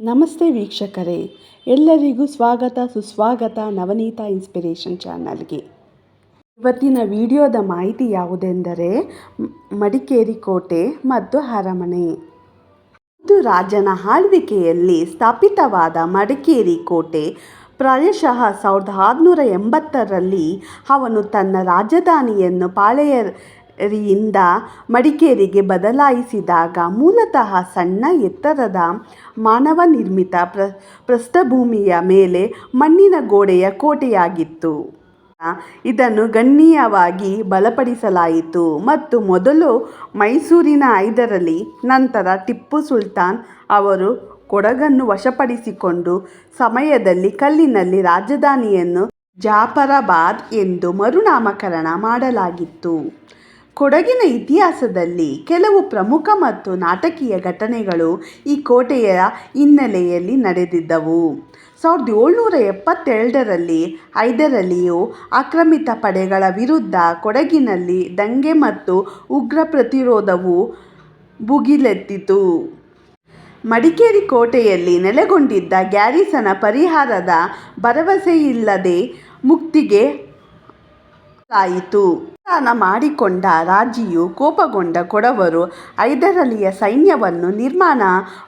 ನಮಸ್ತೆ ವೀಕ್ಷಕರೇ, ಎಲ್ಲರಿಗೂ ಸ್ವಾಗತ ಸುಸ್ವಾಗತ ನವನೀತ ಇನ್ಸ್ಪಿರೇಷನ್ ಚಾನಲ್ಗೆ. ಇವತ್ತಿನ ವಿಡಿಯೋದ ಮಾಹಿತಿ ಯಾವುದೆಂದರೆ ಮಡಿಕೇರಿ ಕೋಟೆ ಮತ್ತು ಅರಮನೆ. ರಾಜನ ಆಳ್ವಿಕೆಯಲ್ಲಿ ಸ್ಥಾಪಿತವಾದ ಮಡಿಕೇರಿ ಕೋಟೆ ಪ್ರಾಯಶಃ 1680ರಲ್ಲಿ ಅವನು ತನ್ನ ರಾಜಧಾನಿಯನ್ನು ಪಾಳೇರಿಯಿಂದ ಮಡಿಕೇರಿಗೆ ಬದಲಾಯಿಸಿದಾಗ ಮೂಲತಃ ಸಣ್ಣ ಎತ್ತರದ ಮಾನವ ನಿರ್ಮಿತ ಪ್ರಸ್ಥಭೂಮಿಯ ಮೇಲೆ ಮಣ್ಣಿನ ಗೋಡೆಯ ಕೋಟೆಯಾಗಿತ್ತು. ಇದನ್ನು ಗಣನೀಯವಾಗಿ ಬಲಪಡಿಸಲಾಯಿತು ಮತ್ತು ಮೊದಲು ಮೈಸೂರಿನ ಹೈದರಾಲಿ, ನಂತರ ಟಿಪ್ಪು ಸುಲ್ತಾನ್ ಅವರು ಕೊಡಗನ್ನು ವಶಪಡಿಸಿಕೊಂಡ ಸಮಯದಲ್ಲಿ ಕಲ್ಲಿನಲ್ಲಿ ರಾಜಧಾನಿಯನ್ನು ಜಾಫರಾಬಾದ್ ಎಂದು ಮರುನಾಮಕರಣ ಮಾಡಲಾಗಿತ್ತು. ಕೊಡಗಿನ ಇತಿಹಾಸದಲ್ಲಿ ಕೆಲವು ಪ್ರಮುಖ ಮತ್ತು ನಾಟಕೀಯ ಘಟನೆಗಳು ಈ ಕೋಟೆಯ ಹಿನ್ನೆಲೆಯಲ್ಲಿ ನಡೆದಿದ್ದವು. 1772ರಲ್ಲಿ ಹೈದರಾಲಿಯು ಆಕ್ರಮಿತ ಪಡೆಗಳ ವಿರುದ್ಧ ಕೊಡಗಿನಲ್ಲಿ ದಂಗೆ ಮತ್ತು ಉಗ್ರ ಪ್ರತಿರೋಧವು ಭುಗಿಲೆದ್ದಿತು. ಮಡಿಕೇರಿ ಕೋಟೆಯಲ್ಲಿ ನೆಲೆಗೊಂಡಿದ್ದ ಗ್ಯಾರಿಸನ್ ಪರಿಹಾರದ ಭರವಸೆಯಿಲ್ಲದೆ ಮುತ್ತಿಗೆ ಹಾಕಲಾಯಿತು. ಸಮಾಧಾನ ಮಾಡಿಕೊಂಡ ರಾಜಿಯು ಕೋಪಗೊಂಡ ಕೊಡವರು ಹೈದರಾಲಿಯ ಸೈನ್ಯವನ್ನು ನಿರ್ಮಾಣ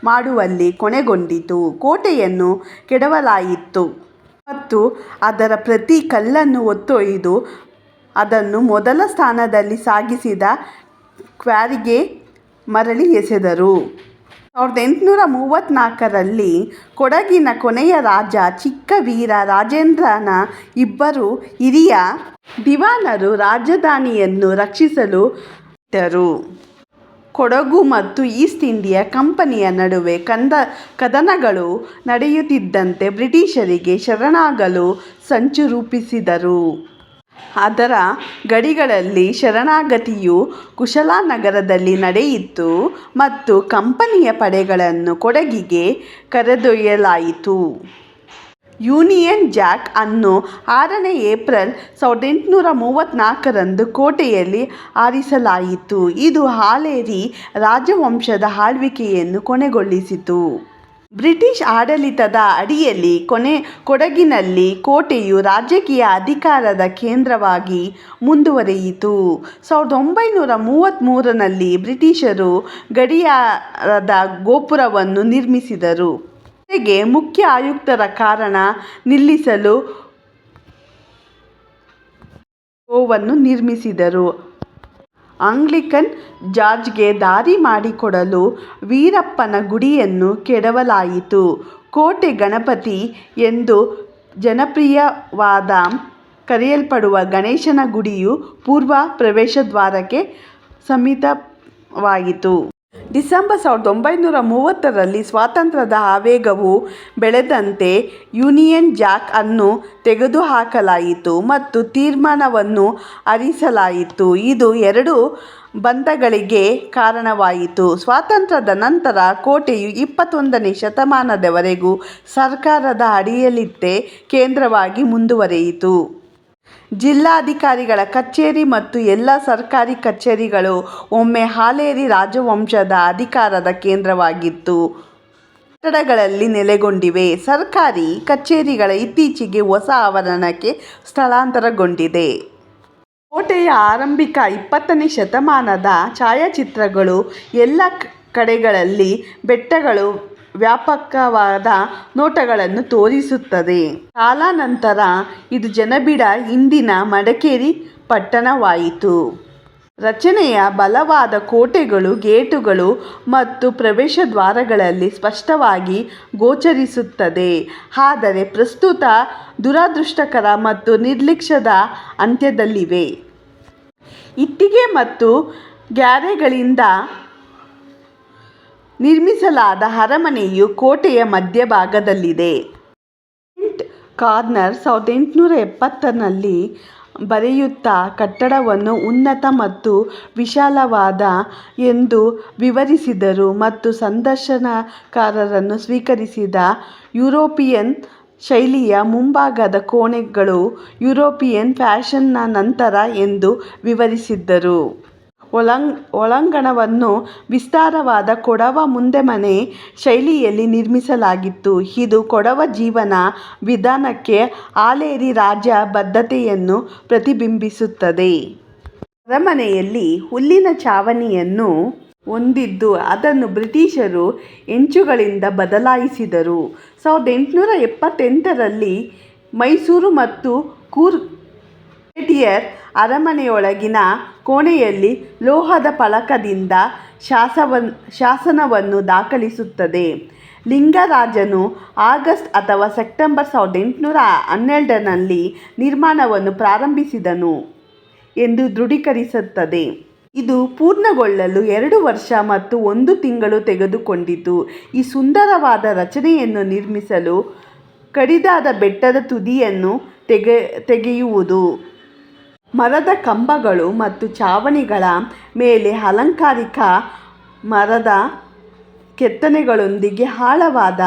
ಮಾಡುವಲ್ಲಿ ಕೊನೆಗೊಂಡಿತು. ಕೋಟೆಯನ್ನು ಕೆಡವಲಾಯಿತು ಮತ್ತು ಅದರ ಪ್ರತಿ ಕಲ್ಲನ್ನು ಹೊತ್ತೊಯ್ದು ಅದನ್ನು ಮೊದಲ ಸ್ಥಾನದಲ್ಲಿ ಸಾಗಿಸಿದ ಕ್ವಾರಿಗೆ ಮರಳಿ ಎಸೆದರು. 1834ರಲ್ಲಿ ಕೊಡಗಿನ ಕೊನೆಯ ರಾಜ ಚಿಕ್ಕವೀರ ರಾಜೇಂದ್ರನ ಇಬ್ಬರು ಹಿರಿಯ ದಿವಾನರು ರಾಜಧಾನಿಯನ್ನು ರಕ್ಷಿಸಲು ಹೊರಟರು. ಕೊಡಗು ಮತ್ತು ಈಸ್ಟ್ ಇಂಡಿಯಾ ಕಂಪನಿಯ ನಡುವೆ ಕದನಗಳು ನಡೆಯುತ್ತಿದ್ದಂತೆ ಬ್ರಿಟಿಷರಿಗೆ ಶರಣಾಗಲು ಸಂಚು ರೂಪಿಸಿದರು. ಅದರ ಗಡಿಗಳಲ್ಲಿ ಶರಣಾಗತಿಯು ಕುಶಾಲನಗರದಲ್ಲಿ ನಡೆಯಿತು ಮತ್ತು ಕಂಪನಿಯ ಪಡೆಗಳನ್ನು ಕೊಡಗಿಗೆ ಕರೆದೊಯ್ಯಲಾಯಿತು. ಯೂನಿಯನ್ ಜಾಕ್ ಅನ್ನು 6ನೇ ಏಪ್ರಿಲ್ 1834ರಂದು ಕೋಟೆಯಲ್ಲಿ ಹಾರಿಸಲಾಯಿತು. ಇದು ಹಾಲೇರಿ ರಾಜವಂಶದ ಆಳ್ವಿಕೆಯನ್ನು ಕೊನೆಗೊಳಿಸಿತು. ಬ್ರಿಟಿಷ್ ಆಡಳಿತದ ಅಡಿಯಲ್ಲಿ ಕೊಡಗಿನಲ್ಲಿ ಕೋಟೆಯು ರಾಜಕೀಯ ಅಧಿಕಾರದ ಕೇಂದ್ರವಾಗಿ ಮುಂದುವರಿಯಿತು. 1933ರಲ್ಲಿ ಬ್ರಿಟಿಷರು ಗಡಿಯಾರದ ಗೋಪುರವನ್ನು ನಿರ್ಮಿಸಿದರು. ಜೊತೆಗೆ ಮುಖ್ಯ ಆಯುಕ್ತರ ಕಾರಣ ನಿಲ್ಲಿಸಲು ವನ್ನು ನಿರ್ಮಿಸಿದರು. ಆಂಗ್ಲಿಕನ್ ಜಾರ್ಜ್ಗೆ ದಾರಿ ಮಾಡಿಕೊಡಲು ವೀರಪ್ಪನ ಗುಡಿಯನ್ನು ಕೆಡವಲಾಯಿತು. ಕೋಟೆ ಗಣಪತಿ ಎಂದು ಜನಪ್ರಿಯವಾದ ಕರೆಯಲ್ಪಡುವ ಗಣೇಶನ ಗುಡಿಯು ಪೂರ್ವ ಪ್ರವೇಶದ್ವಾರಕ್ಕೆ ಸೀಮಿತವಾಯಿತು. ಡಿಸೆಂಬರ್ 1930ರಲ್ಲಿ ಸ್ವಾತಂತ್ರ್ಯದ ಆವೇಗವು ಬೆಳೆದಂತೆ ಯೂನಿಯನ್ ಜಾಕ್ ಅನ್ನು ತೆಗೆದುಹಾಕಲಾಯಿತು ಮತ್ತು ತೀರ್ಮಾನವನ್ನು ಆರಿಸಲಾಯಿತು. ಇದು ಎರಡು ಬಂಧಗಳಿಗೆ ಕಾರಣವಾಯಿತು. ಸ್ವಾತಂತ್ರ್ಯದ ನಂತರ ಕೋಟೆಯು 21ನೇ ಶತಮಾನದವರೆಗೂ ಸರ್ಕಾರದ ಆಡಳಿತದ ಕೇಂದ್ರವಾಗಿ ಮುಂದುವರಿಯಿತು. ಜಿಲ್ಲಾಧಿಕಾರಿಗಳ ಕಚೇರಿ ಮತ್ತು ಎಲ್ಲ ಸರ್ಕಾರಿ ಕಚೇರಿಗಳು ಒಮ್ಮೆ ಹಾಲೇರಿ ರಾಜವಂಶದ ಅಧಿಕಾರದ ಕೇಂದ್ರವಾಗಿತ್ತು. ಕಟ್ಟಡಗಳಲ್ಲಿ ನೆಲೆಗೊಂಡಿವೆ. ಸರ್ಕಾರಿ ಕಚೇರಿಗಳು ಇತ್ತೀಚೆಗೆ ಹೊಸ ಆವರಣಕ್ಕೆ ಸ್ಥಳಾಂತರಗೊಂಡಿದೆ. ಕೋಟೆಯ ಆರಂಭಿಕ 20ನೇ ಶತಮಾನದ ಛಾಯಾಚಿತ್ರಗಳು ಎಲ್ಲ ಕಡೆಗಳಲ್ಲಿ ಬೆಟ್ಟಗಳು ವ್ಯಾಪಕವಾದ ನೋಟಗಳನ್ನು ತೋರಿಸುತ್ತದೆ. ಕಾಲಾನಂತರ ಇದು ಜನನಿಬಿಡ ಇಂದಿನ ಮಡಿಕೇರಿ ಪಟ್ಟಣವಾಯಿತು. ರಚನೆಯ ಬಲವಾದ ಕೋಟೆಗಳು ಗೇಟುಗಳು ಮತ್ತು ಪ್ರವೇಶದ್ವಾರಗಳಲ್ಲಿ ಸ್ಪಷ್ಟವಾಗಿ ಗೋಚರಿಸುತ್ತದೆ, ಆದರೆ ಪ್ರಸ್ತುತ ದುರದೃಷ್ಟಕರ ಮತ್ತು ನಿರ್ಲಕ್ಷ್ಯದ ಅಂತ್ಯದಲ್ಲಿವೆ. ಇಟ್ಟಿಗೆ ಮತ್ತು ಗಾರೆಗಳಿಂದ ನಿರ್ಮಿಸಲಾದ ಅರಮನೆಯು ಕೋಟೆಯ ಮಧ್ಯಭಾಗದಲ್ಲಿದೆ. ಸೇಂಟ್ ಕಾರ್ನರ್ 1870ರಲ್ಲಿ ಬರೆಯುತ್ತಾ ಕಟ್ಟಡವನ್ನು ಉನ್ನತ ಮತ್ತು ವಿಶಾಲವಾದ ಎಂದು ವಿವರಿಸಿದರು ಮತ್ತು ಸಂದರ್ಶನಕಾರರನ್ನು ಸ್ವೀಕರಿಸಿದ ಯುರೋಪಿಯನ್ ಶೈಲಿಯ ಮುಂಭಾಗದ ಕೋಣೆಗಳು ಯುರೋಪಿಯನ್ ಫ್ಯಾಷನ್ನ ನಂತರ ಎಂದು ವಿವರಿಸಿದರು. ಒಳಾಂಗಣವನ್ನು ವಿಸ್ತಾರವಾದ ಕೊಡವ ಮುಂದೆಮನೆ ಶೈಲಿಯಲ್ಲಿ ನಿರ್ಮಿಸಲಾಗಿತ್ತು. ಇದು ಕೊಡವ ಜೀವನ ವಿಧಾನಕ್ಕೆ ಹಾಲೇರಿ ರಾಜ ಬದ್ಧತೆಯನ್ನು ಪ್ರತಿಬಿಂಬಿಸುತ್ತದೆ. ಅರಮನೆಯಲ್ಲಿ ಹುಲ್ಲಿನ ಛಾವಣಿಯನ್ನು ಹೊಂದಿದ್ದು ಅದನ್ನು ಬ್ರಿಟಿಷರು ಹೆಂಚುಗಳಿಂದ ಬದಲಾಯಿಸಿದರು. 1878ರಲ್ಲಿ ಮೈಸೂರು ಮತ್ತು ಕೂರ್ಗ್ ಗ್ರೆನೇಡಿಯರ್ ಅರಮನೆಯೊಳಗಿನ ಕೋಣೆಯಲ್ಲಿ ಲೋಹದ ಫಲಕದಿಂದ ಶಾಸನವನ್ನು ದಾಖಲಿಸುತ್ತದೆ. ಲಿಂಗರಾಜನು ಆಗಸ್ಟ್ ಅಥವಾ ಸೆಪ್ಟೆಂಬರ್ 1812ರಲ್ಲಿ ನಿರ್ಮಾಣವನ್ನು ಪ್ರಾರಂಭಿಸಿದನು ಎಂದು ದೃಢೀಕರಿಸುತ್ತದೆ. ಇದು ಪೂರ್ಣಗೊಳ್ಳಲು 2 ವರ್ಷ ಮತ್ತು 1 ತಿಂಗಳು ತೆಗೆದುಕೊಂಡಿತು. ಈ ಸುಂದರವಾದ ರಚನೆಯನ್ನು ನಿರ್ಮಿಸಲು ಕಡಿದಾದ ಬೆಟ್ಟದ ತುದಿಯನ್ನು ತೆಗೆಯುವುದು, ಮರದ ಕಂಬಗಳು ಮತ್ತು ಛಾವಣಿಗಳ ಮೇಲೆ ಅಲಂಕಾರಿಕ ಮರದ ಕೆತ್ತನೆಗಳೊಂದಿಗೆ ಆಳವಾದ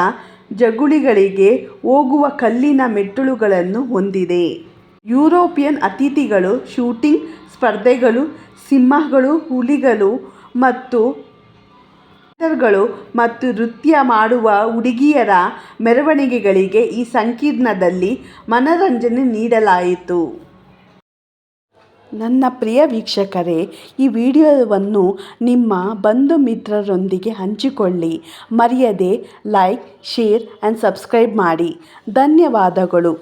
ಜಗುಲಿಗಳಿಗೆ ಹೋಗುವ ಕಲ್ಲಿನ ಮೆಟ್ಟಿಲುಗಳನ್ನು ಹೊಂದಿದೆ. ಯುರೋಪಿಯನ್ ಅತಿಥಿಗಳು, ಶೂಟಿಂಗ್ ಸ್ಪರ್ಧೆಗಳು, ಸಿಂಹಗಳು, ಹುಲಿಗಳು ಮತ್ತು ಪ್ಯಾಂಥರ್ಗಳು ಮತ್ತು ನೃತ್ಯ ಮಾಡುವ ಹುಡುಗಿಯರ ಮೆರವಣಿಗೆಗಳಿಗೆ ಈ ಸಂಕೀರ್ಣದಲ್ಲಿ ಮನರಂಜನೆ ನೀಡಲಾಯಿತು. ನನ್ನ ಪ್ರಿಯ ವೀಕ್ಷಕರೇ, ಈ ವಿಡಿಯೋವನ್ನು ನಿಮ್ಮ ಬಂಧು ಮಿತ್ರರೊಂದಿಗೆ ಹಂಚಿಕೊಳ್ಳಿ. ಮರೆಯದೆ ಲೈಕ್, ಶೇರ್ ಆ್ಯಂಡ್ ಸಬ್ಸ್ಕ್ರೈಬ್ ಮಾಡಿ. ಧನ್ಯವಾದಗಳು.